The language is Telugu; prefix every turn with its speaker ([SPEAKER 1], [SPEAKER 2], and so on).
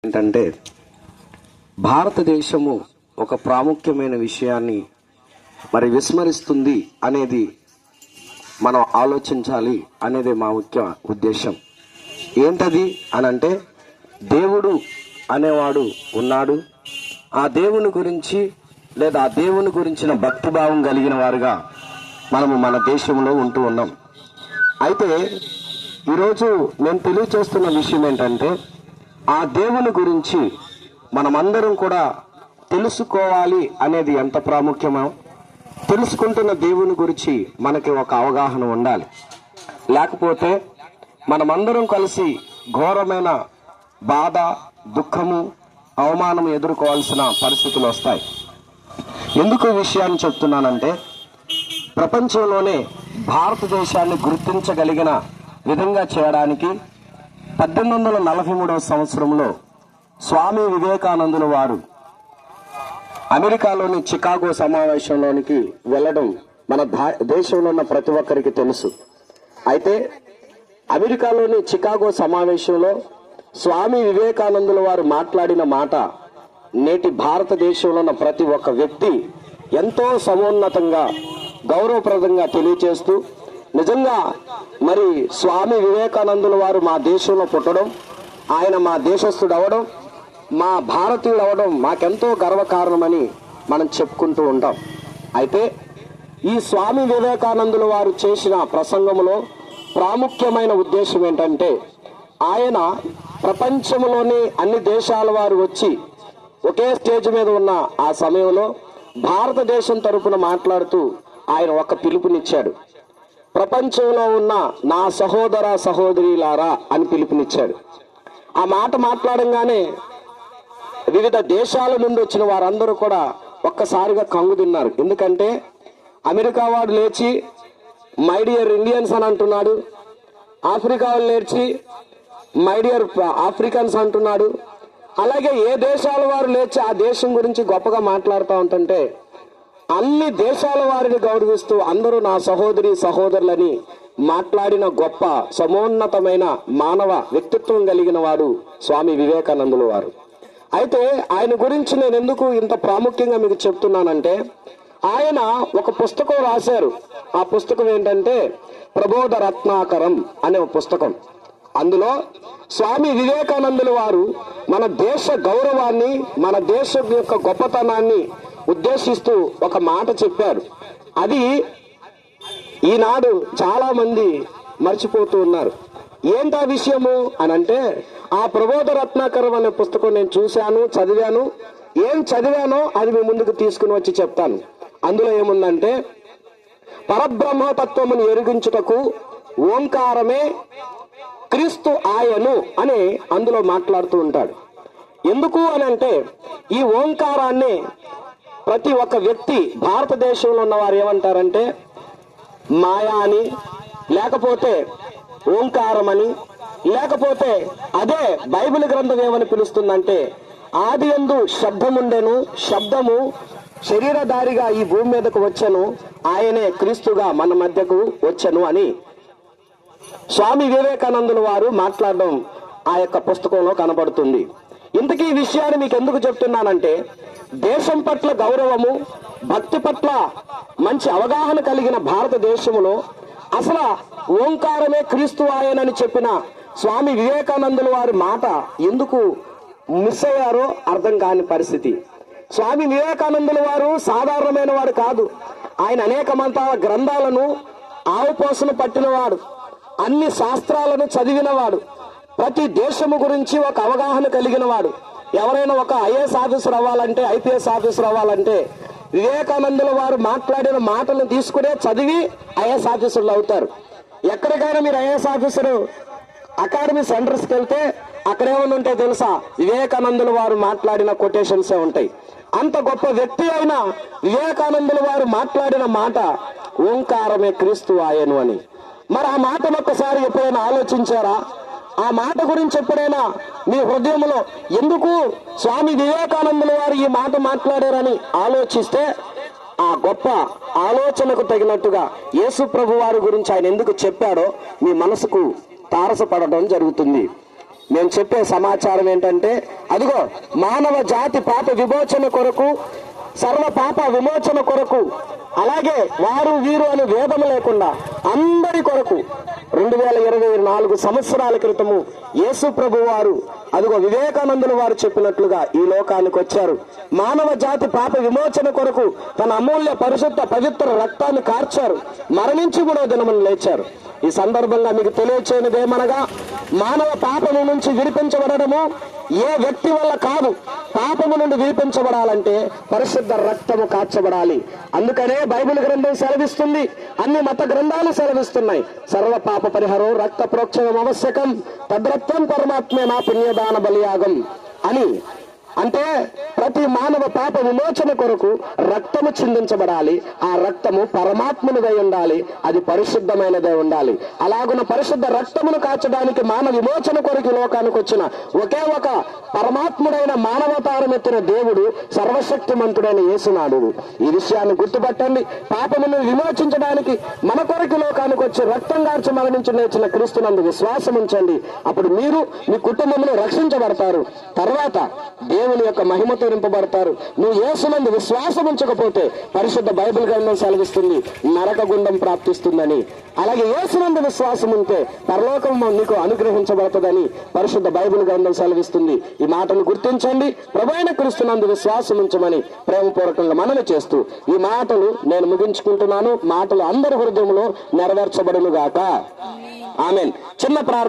[SPEAKER 1] ఏంటంటే భారతదేశము ఒక ప్రాముఖ్యమైన విషయాన్ని మరి విస్మరిస్తుంది అనేది మనం ఆలోచించాలి అనేది మా ముఖ్య ఉద్దేశం. ఏంటది అనంటే దేవుడు అనేవాడు ఉన్నాడు. ఆ దేవుని గురించి లేదా ఆ దేవుని గురించిన భక్తిభావం కలిగిన వారుగా మనము మన దేశంలో ఉంటూ ఉన్నాం. అయితే ఈరోజు నేను తెలియచేస్తున్న విషయం ఏంటంటే ఆ దేవుని గురించి మనమందరం కూడా తెలుసుకోవాలి అనేది ఎంత ప్రాముఖ్యమో, తెలుసుకుంటున్న దేవుని గురించి మనకి ఒక అవగాహన ఉండాలి. లేకపోతే మనమందరం కలిసి ఘోరమైన బాధ, దుఃఖము, అవమానం ఎదుర్కోవాల్సిన పరిస్థితులు వస్తాయి. ఎందుకు ఈ విషయాన్ని చెప్తున్నానంటే ప్రపంచంలోనే భారతదేశాన్ని గుర్తించగలిగిన విధంగా చేయడానికి 1843వ సంవత్సరంలో స్వామి వివేకానందుల వారు అమెరికాలోని చికాగో సమావేశంలోనికి వెళ్ళడం మన దేశంలో ఉన్న ప్రతి ఒక్కరికి తెలుసు. అయితే అమెరికాలోని చికాగో సమావేశంలో స్వామి వివేకానందుల వారు మాట్లాడిన మాట నేటి భారతదేశంలో ఉన్న ప్రతి ఒక్క వ్యక్తి ఎంతో సమున్నతంగా గౌరవప్రదంగా తెలియచేస్తూ, నిజంగా మరి స్వామి వివేకానందుల వారు మా దేశంలో పుట్టడం, ఆయన మా దేశస్థుడు అవడం, మా భారతీయుడు అవడం మాకెంతో గర్వకారణమని మనం చెప్పుకుంటూ ఉంటాం. అయితే ఈ స్వామి వివేకానందుల వారు చేసిన ప్రసంగంలో ప్రాముఖ్యమైన ఉద్దేశం ఏంటంటే ఆయన ప్రపంచంలోని అన్ని దేశాల వారు వచ్చి ఒకే స్టేజ్ మీద ఉన్న ఆ సమయంలో భారతదేశం తరపున మాట్లాడుతూ ఆయన ఒక పిలుపునిచ్చాడు. ప్రపంచంలో ఉన్న నా సహోదర సహోదరులారా అని పిలుపునిచ్చాడు. ఆ మాట మాట్లాడంగానే వివిధ దేశాల నుండి వచ్చిన వారందరూ కూడా ఒక్కసారిగా కంగు తిన్నారు. ఎందుకంటే అమెరికా వాడు లేచి మై డియర్ ఇండియన్స్ అని అంటున్నాడు, ఆఫ్రికా వాళ్ళు లేచి మై డియర్ ఆఫ్రికన్స్ అంటున్నాడు. అలాగే ఏ దేశాల వారు లేచి ఆ దేశం గురించి గొప్పగా మాట్లాడుతూ ఉంటుంటే అన్ని దేశాల వారిని గౌరవిస్తూ అందరూ నా సహోదరి సహోదరులని మాట్లాడిన గొప్ప సమున్నతమైన మానవ వ్యక్తిత్వం కలిగిన వాడు స్వామి వివేకానందుల వారు. అయితే ఆయన గురించి నేను ఎందుకు ఇంత ప్రాముఖ్యంగా మీకు చెప్తున్నానంటే ఆయన ఒక పుస్తకం రాశారు. ఆ పుస్తకం ఏంటంటే ప్రబోధ రత్నాకరం అనే ఒక పుస్తకం. అందులో స్వామి వివేకానందుల వారు మన దేశ గౌరవాన్ని, మన దేశం యొక్క గొప్పతనాన్ని ఉద్దేశిస్తూ ఒక మాట చెప్పారు. అది ఈనాడు చాలా మంది మర్చిపోతూ ఉన్నారు. ఏంటా విషయము అని అంటే ఆ ప్రబోధ రత్నాకరం అనే పుస్తకం నేను చూశాను, చదివాను. ఏం చదివానో అది మీ ముందుకు తీసుకుని వచ్చి చెప్తాను. అందులో ఏముందంటే పరబ్రహ్మతత్వమును ఎరిగించుటకు ఓంకారమే క్రీస్తు ఆయను అని అందులో మాట్లాడుతూ ఉంటాడు. ఎందుకు అని అంటే ఈ ఓంకారాన్ని ప్రతి ఒక్క వ్యక్తి భారతదేశంలో ఉన్నవారు ఏమంటారంటే మాయా అని, లేకపోతే ఓంకారం అని, లేకపోతే అదే బైబిల్ గ్రంథం ఏమని పిలుస్తుందంటే ఆది యందు శబ్దముండెను, శబ్దము శరీరధారిగా ఈ భూమి మీదకు వచ్చెను, ఆయనే క్రీస్తుగా మన మధ్యకు వచ్చెను అని స్వామి వివేకానందుల వారు మాట్లాడడం ఆ యొక్క పుస్తకంలో కనబడుతుంది. ఇంతకీ ఈ విషయాన్ని మీకు ఎందుకు చెప్తున్నానంటే దేశం పట్ల గౌరవము, భక్తి పట్ల మంచి అవగాహన కలిగిన భారతదేశంలో అసలు ఓంకారమే క్రీస్తు ఆయనని చెప్పిన స్వామి వివేకానందుల వారి మాట ఎందుకు మిస్ అయ్యారో అర్థం కాని పరిస్థితి. స్వామి వివేకానందుల వారు సాధారణమైన వాడు కాదు. ఆయన అనేక మతాల గ్రంథాలను ఆవుపోసను పట్టినవాడు, అన్ని శాస్త్రాలను చదివినవాడు, ప్రతి దేశము గురించి ఒక అవగాహన కలిగిన వాడు. ఎవరైనా ఒక ఐఏఎస్ ఆఫీసర్ అవ్వాలంటే, ఐపీఎస్ ఆఫీసర్ అవ్వాలంటే వివేకానందుల వారు మాట్లాడిన మాటలను తీసుకునే చదివి ఐఏఎస్ ఆఫీసర్లు అవుతారు. ఎక్కడికైనా మీరు ఐఏఎస్ ఆఫీసర్ అకాడమీ సెంటర్స్కి వెళ్తే అక్కడేమన్నా ఉంటే తెలుసా, వివేకానందుల వారు మాట్లాడిన కొటేషన్సే ఉంటాయి. అంత గొప్ప వ్యక్తి అయిన వివేకానందుల వారు మాట్లాడిన మాట ఓంకారమే క్రీస్తు ఆయను అని. మరి ఆ మాటను ఒక్కసారి ఎప్పుడైనా ఆలోచించారా? ఆ మాట గురించి ఎప్పుడైనా మీ హృదయంలో ఎందుకు స్వామి వివేకానందుల వారు ఈ మాట మాట్లాడారని ఆలోచిస్తే ఆ గొప్ప ఆలోచనకు తగినట్టుగా యేసు ప్రభు వారి గురించి ఆయన ఎందుకు చెప్పాడో మీ మనసుకు తారసపడడం జరుగుతుంది. నేను చెప్పే సమాచారం ఏంటంటే, అదిగో మానవ జాతి పాప విమోచన కొరకు, సర్వ పాప విమోచన కొరకు, అలాగే వారు వీరు అని భేదం లేకుండా అందరి కొరకు 2024 సంవత్సరాల క్రితము యేసు ప్రభు వారు, అదిగో వివేకానందులు వారు చెప్పినట్లుగా ఈ లోకానికి వచ్చారు. మానవ జాతి పాప విమోచన కొరకు తన అమూల్య పరిశుద్ధ పవిత్ర రక్తాన్ని కార్చారు. మరణించి కూడా దినమును లేచారు. ఈ సందర్భంగా మీకు తెలియచేయనిదేమనగా, మానవ పాపము నుంచి విడిపించబడము ఏ వ్యక్తి వల్ల కాదు. పాపము నుండి విడిపించబడాలంటే పరిశుద్ధ రక్తము కార్చబడాలి. అందుకనే బైబిల్ గ్రంథం సెలవిస్తుంది, అన్ని మత గ్రంథాలు సెలవిస్తున్నాయి, సర్వ పాప పరిహారం రక్త ప్రోక్షణం ఆవశ్యకం, తద్రత్వం పరమాత్మే నా పుణ్యదాన బలియాగం అని. అంటే ప్రతి మానవ పాప విమోచన కొరకు రక్తము చిందించబడాలి. ఆ రక్తము పరమాత్మనిదై ఉండాలి, అది పరిశుద్ధమైనదై ఉండాలి. అలాగున్న పరిశుద్ధ రక్తమును కాచడానికి మానవ విమోచన కొరకు లోకానికి వచ్చిన ఒకే ఒక పరమాత్ముడైన మానవతారం ఎత్తిన దేవుడు సర్వశక్తిమంతుడైన యేసునాథుడు. ఈ విషయాన్ని గుర్తుపట్టండి. పాపమును విమోచించడానికి మన కొరకు లోకానికి వచ్చి రక్తం గార్చి మరణించి లేచిన క్రీస్తునందు విశ్వాసం ఉంచండి. అప్పుడు మీరు మీ కుటుంబమును రక్షించబడతారు. తర్వాత దేవుని యొక్క మహిమతో నింపబడతారు. నువ్వు యేసునందు విశ్వాసం ఉంచకపోతే పరిశుద్ధ బైబిల్ గ్రంథం సెలవిస్తుంది నరక గుండం ప్రాప్తిస్తుందని. అలాగే యేసునందు విశ్వాసం ఉంటే పరలోకం నీకు అనుగ్రహించబడుతుందని పరిశుద్ధ బైబిల్ గ్రంథం సెలవిస్తుంది. ఈ మాటను గుర్తించండి. ప్రభువైన క్రీస్తునందు విశ్వాసం ఉంచమని ప్రేమపూర్వకంగా మనవి చేస్తూ ఈ మాటలు నేను ముగించుకుంటున్నాను. మాటలు అందరి హృదయంలో నెరవేర్చబడును గాక. ఆమేన్. చిన్న ప్రార్థన.